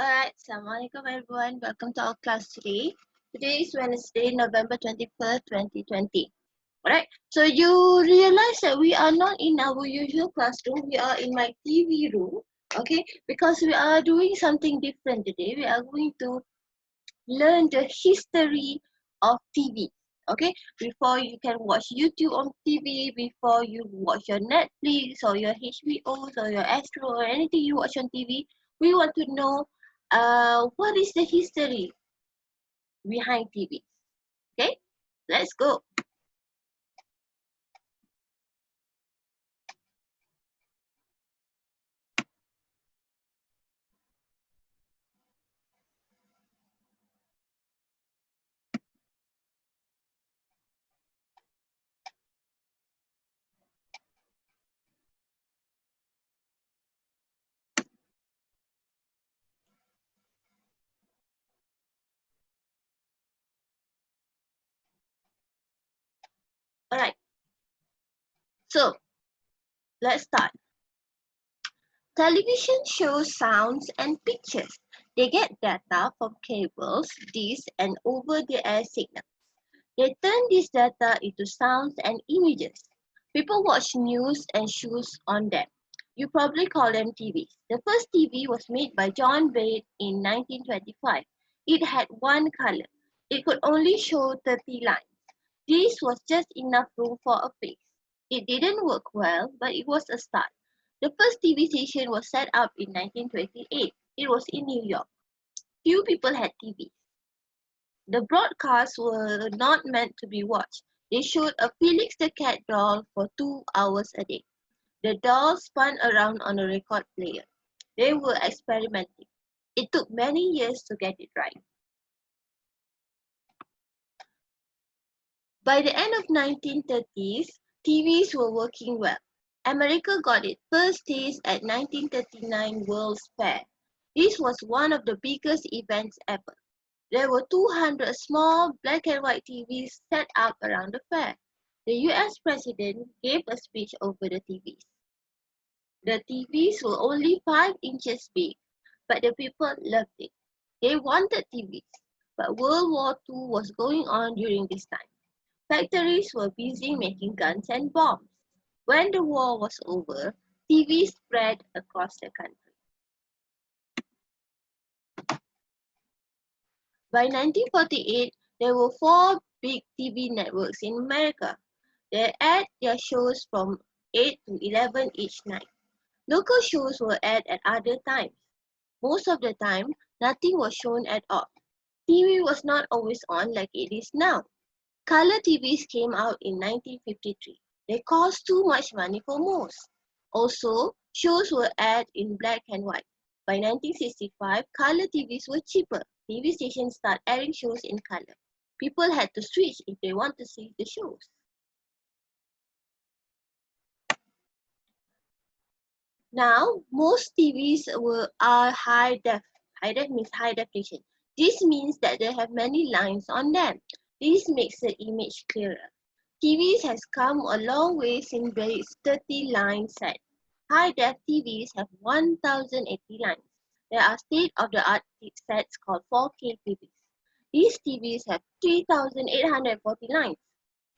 Alright, Assalamualaikum everyone. Welcome to our class today. Today is Wednesday, November 21st, 2020. Alright, so you realize that we are not in our usual classroom. We are in my TV room. Okay, because we are doing something different today. We are going to learn the history of TV. Okay, before you can watch YouTube on TV, before you watch your Netflix or your HBOs or your Astro or anything you watch on TV, we want to know what is the history behind TV. Okay, let's go. Alright, so let's start. Television shows sounds and pictures. They get data from cables, disks, and over-the-air signals. They turn this data into sounds and images. People watch news and shows on them. You probably call them TVs. The first TV was made by John Baird in 1925. It had one color. It could only show 30 lines. This was just enough room for a face. It didn't work well, but it was a start. The first TV station was set up in 1928. It was in New York. Few people had TVs. The broadcasts were not meant to be watched. They showed a Felix the Cat doll for 2 hours a day. The doll spun around on a record player. They were experimenting. It took many years to get it right. By the end of 1930s, TVs were working well. America got its first taste at 1939 World's Fair. This was one of the biggest events ever. There were 200 small black and white TVs set up around the fair. The US president gave a speech over the TVs. The TVs were only 5 inches big, but the people loved it. They wanted TVs, but World War II was going on during this time. Factories were busy making guns and bombs. When the war was over, TVs spread across the country. By 1948, there were 4 big TV networks in America. They aired their shows from 8 to 11 each night. Local shows were aired at other times. Most of the time, nothing was shown at all. TV was not always on like it is now. Color TVs came out in 1953. They cost too much money for most. Also, shows were aired in black and white. By 1965, color TVs were cheaper. TV stations started airing shows in color. People had to switch if they want to see the shows. Now, most TVs are high def. High def means high definition. This means that they have many lines on them. This makes the image clearer. TVs has come a long way since its 30-line set. High-def TVs have 1,080 lines. There are state-of-the-art sets called 4K TVs. These TVs have 3,840 lines.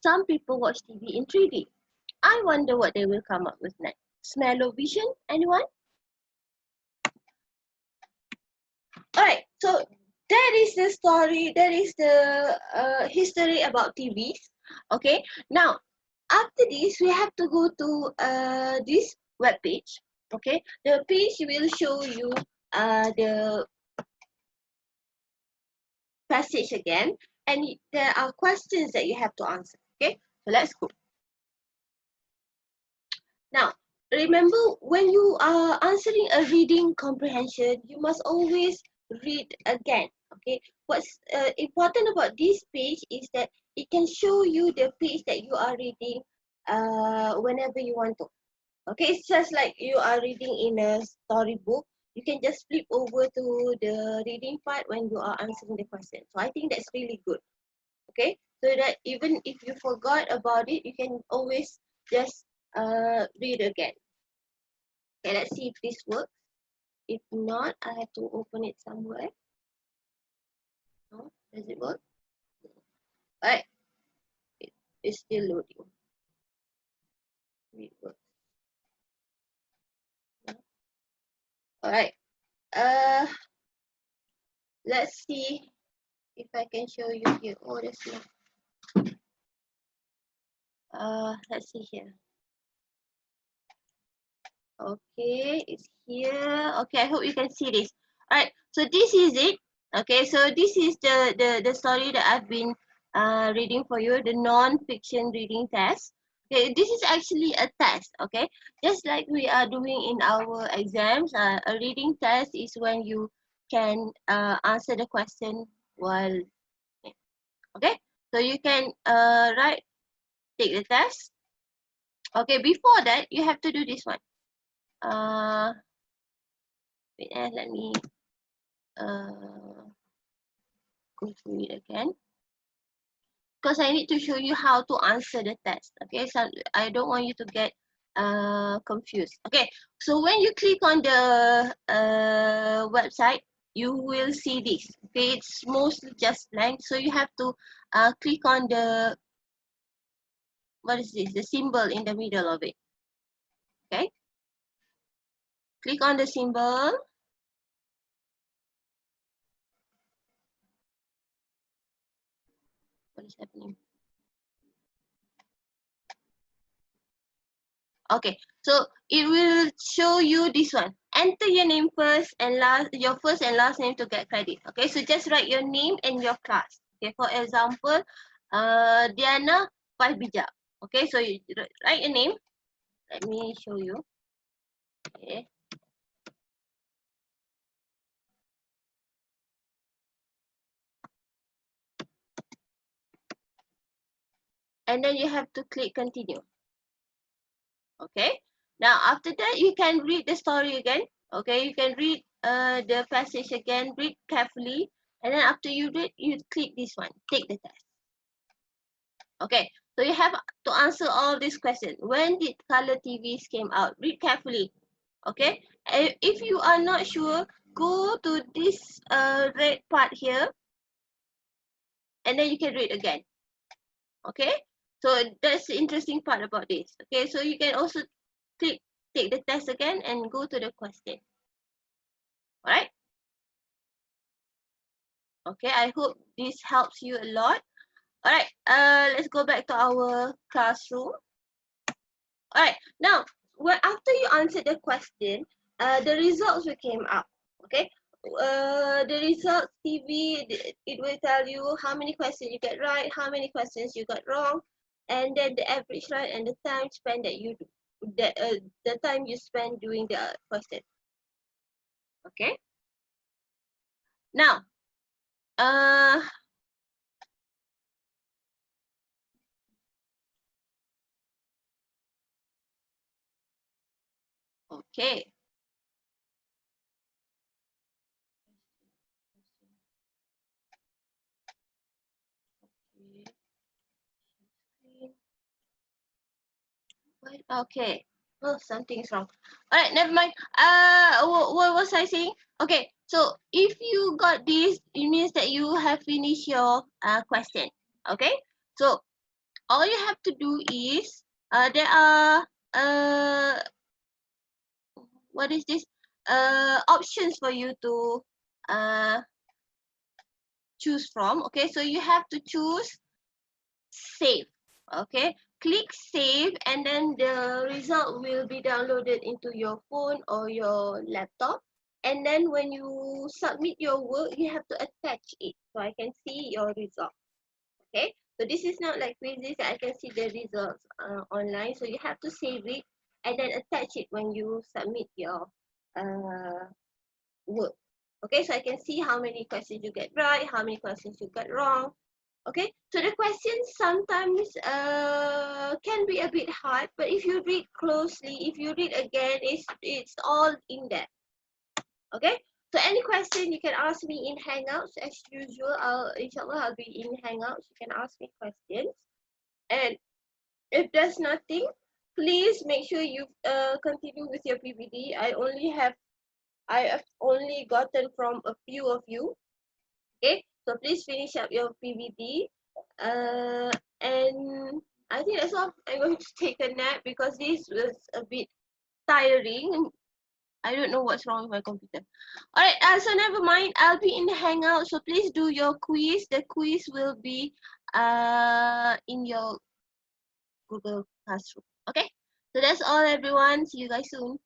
Some people watch TV in 3D. I wonder what they will come up with next. Smell-o-vision, anyone? Alright, so that is the story, that is the history about TVs. Okay, now after this, we have to go to this web page. Okay, the page will show you the passage again, and there are questions that you have to answer. Okay, so let's go. Now, remember when you are answering a reading comprehension, you must always read again. Okay, what's important about this page is that it can show you the page that you are reading whenever you want to. Okay, it's just like you are reading in a storybook. You can just flip over to the reading part when you are answering the question. So I think that's really good. Okay, so that even if you forgot about it, you can always just read again. Okay, let's see if this works. If not, I have to open it somewhere. No, does it work? Alright, it's still loading. It works. Alright. Let's see if I can show you here. Oh, there's not. Let's see here. Okay, it's here. Okay, I hope you can see this. Alright, so this is it. Okay, so this is the story that I've been reading for you, the non-fiction reading test. Okay, this is actually a test. Okay, just like we are doing in our exams, a reading test is when you can answer the question while. Okay, so you can take the test. Okay, before that you have to do this one. Wait, let me go through it again, because I need to show you how to answer the test. Okay, so I don't want you to get confused. Okay, so when you click on the website, you will see this. Okay, it's mostly just blank, so you have to click on the, what is this, the symbol in the middle of it. Okay, click on the symbol. What is happening? Okay, so it will show you this one. Enter your name first and last, your first and last name to get credit. Okay, so just write your name and your class. Okay, for example, Diyanah Bijak. Okay, so you write your name. Let me show you. Okay. And then you have to click continue. Okay. Now after that, you can read the story again. Okay, you can read the passage again. Read carefully, and then after you read, you click this one. Take the test. Okay, so you have to answer all these questions. When did color TVs came out? Read carefully. Okay, if you are not sure, go to this red part here, and then you can read again. Okay, so that's the interesting part about this. Okay, so you can also click take the test again and go to the question. All right. Okay, I hope this helps you a lot. All right, let's go back to our classroom. All right, now, after you answered the question, the results will came up. Okay, the results TV, it will tell you how many questions you get right, how many questions you got wrong, and then the average right and the time spent that you do, the time you spend doing the question. Okay. Now, okay. Okay. Oh, something's wrong. Alright, never mind. What was I saying? Okay, so if you got this, it means that you have finished your question. Okay, so all you have to do is there are what is this? Options for you to choose from. Okay, so you have to choose save. Okay, click save, and then the result will be downloaded into your phone or your laptop. And then when you submit your work, you have to attach it so I can see your result. Okay, so this is not like quizzes. I can see the results online, so you have to save it and then attach it when you submit your work. Okay, so I can see how many questions you get right, how many questions you got wrong. Okay, so the questions sometimes can be a bit hard, but if you read closely, if you read again, it's all in there. Okay, so any question you can ask me in Hangouts as usual. Inshallah I'll be in Hangouts. You can ask me questions, and if there's nothing, please make sure you continue with your PPT. I only have I have only gotten from a few of you. Okay, so please finish up your PVT. And I think that's all. I'm going to take a nap because this was a bit tiring. I don't know what's wrong with my computer. Alright, so never mind. I'll be in the hangout, so please do your quiz. The quiz will be in your Google Classroom. Okay, so that's all, everyone. See you guys soon.